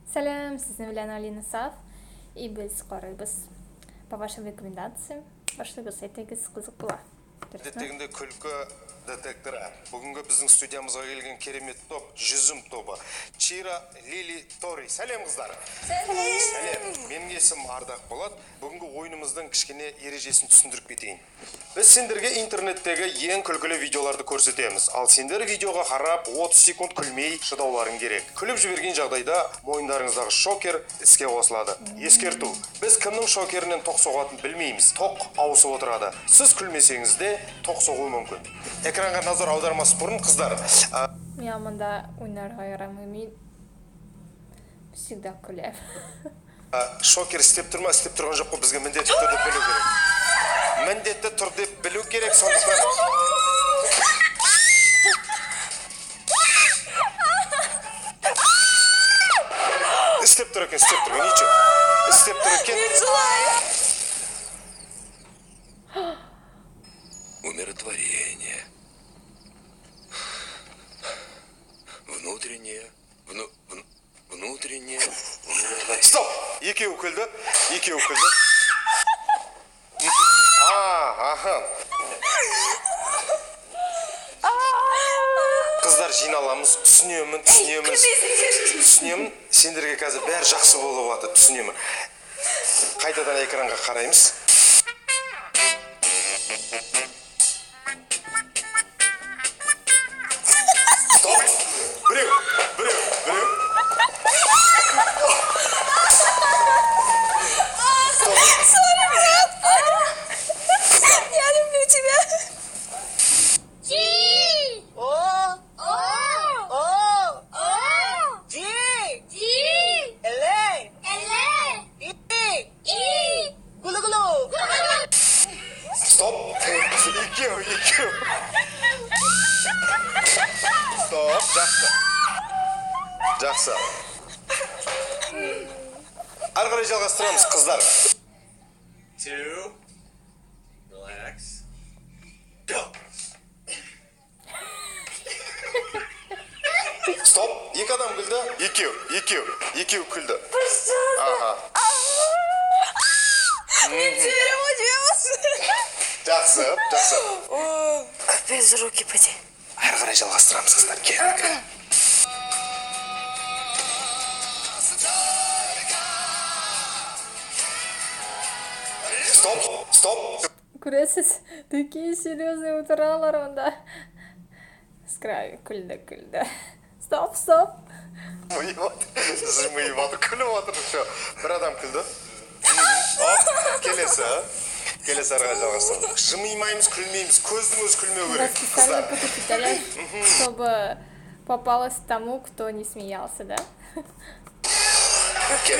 Салям, сіздің білән Алина Саф. И біз қарайбыз по вашим рекомендациям. Башлайбыз, айтайгыз қызық бола. Әдеттегінде күлкі детекторы. Бүгінгі біздің студиямызға келген керемет топ, жүзім тобы. Чира, Лили, Тори. Сәлем қыздар. Сәлем. Менің есім Ардақ болады. Бүгінгі ойынымыздың кішкене ережесін түсіндіріп кетейін. Біз сендерге интернеттегі ең күлкілі видеоларды көрсетеміз. Ал сендер видеоға қарап 30 секунд күлмей шыдауларың керек. Күліп жіберген жағдайда мойындарыңыздағы шокер іске қосылады. Ескерту. Біз кімнің шокерінен тоқ соғатынын білмейміз. Тоқ ауысып отырады. Сіз күлмесеңіз де тоқ соғуы мүмкін. Экранға назар аудармас бұрын қыздар. Мен мында ойнарға ярамаймын. Всегда күлем. Шокер істеп тұрма, істеп тұрған жоқ қой, бізге міндетті түрде білу керек. Міндетті түрде білу керек, сондықтан. Істеп тұр екен, ничего. Істеп тұр екен. Умиротворение. Внутреннее. Внутреннее. Стоп! Екеуі күлді. Қыздар жиналамыз, түсінемін. Сендерге қазір бәрі жақсы болып жатыр, түсінемін. Қайтадан экранға қараймыз. Стоп! Біреу. Я люблю тебя. Стоп! Екеу. Стоп, жақсы. Ары қарай жалғастырамыз, қыздар. 2. Relax. Go. Стоп, екі адам күлді. Екеу күлді. Жақсы. Без руки поди. Ары қарай жалғастырамыз, қыздар. Кел. Стоп. Көресіз, такие серьезные утыралар онда. С краю күлді. Стоп. Жымиып отыр, күліп отыр. Бір адам күлді. Келесі ары қарай жалғастырамыз. Жымимаймыз, күлмейміз, көздің өзі күлмеу керек, Специально қыздар. подготовили, чтобы попалось тому, кто не смеялся, да? Кел.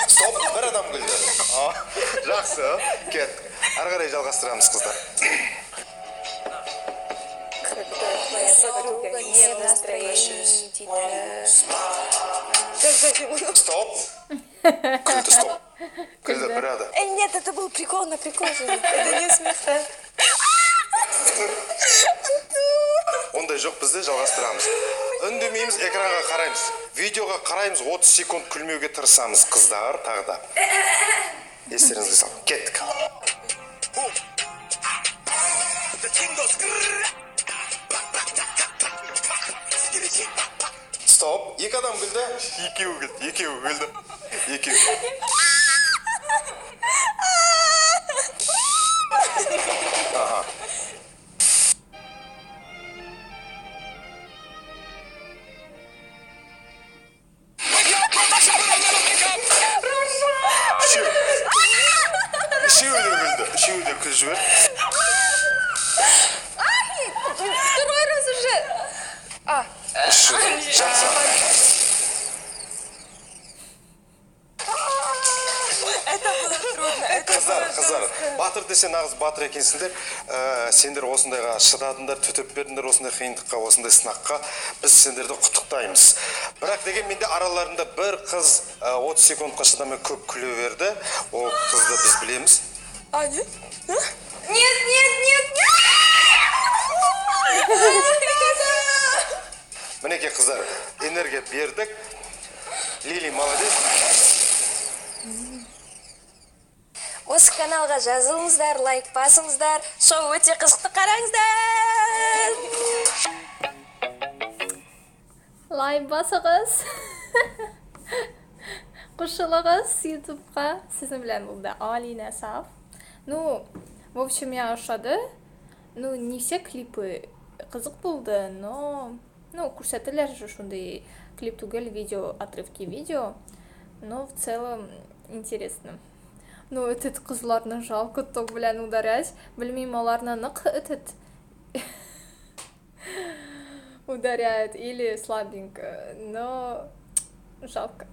Стоп, бір адам күлді. Жақсы, кет. Ары қарай жалғастырамыз, қыздар. Подруга не в настроении Стоп. Күлді, бір адам. Нет, это был прикольно. Это не смешно. Ондай жоқ, бізде жалғастырамыз. Үндемейміз, экранға қараймыз. Видеоға қараймыз, 30 секунд күлмеуге тырысамыз, қыздар, тағы да. Естеріңізге салып, кеттік. Стоп, екі адам күлді. Екеуі күлді. Үшеуі де күліп жібер. Второй раз уже. Жақсы. Это было трудно. Қыздар, батыр десе нағыз батыр екенсіңдер. Сендер осындайға шыдадыңдар, төтеп бердіңдер осындай қиындыққа, осындай сынаққа. Біз сендерді құттықтаймыз. Бірақ дегенменде араларында бір қыз 30 секундқа шыдамай көп күле берді. Ол қызды біз білеміз. А, нет? А? Нет, нет, нет, Мінекей қыздар, энергия бердік. Лили молодец. Осы каналға жазылыңыздар, лайк басыңыздар, шоу өте қызықты қараңыздар. Лайк басыңыз. Қосылыңыз ютубқа. Сіздің білән болды Алина Саф. Ну, в общем, я ошады. Ну, не все клипы қызық болды, но көрсетілер же шундай клип түгел, видео, отрывки видео. Но в целом интересно. Ну, этот қызларына жалко ток білән ударять. Білмеймін, оларына нық этот ударяет или слабенько, но жалко.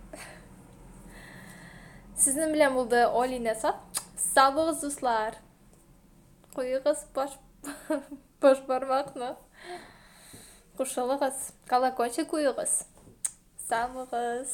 Сіздің білән болды Алина Саф. Сау болыңыз, достар. Қойыңыз баш бармақны. Қошылыңыз. Колокольчик қойыңыз. Сау болыңыз.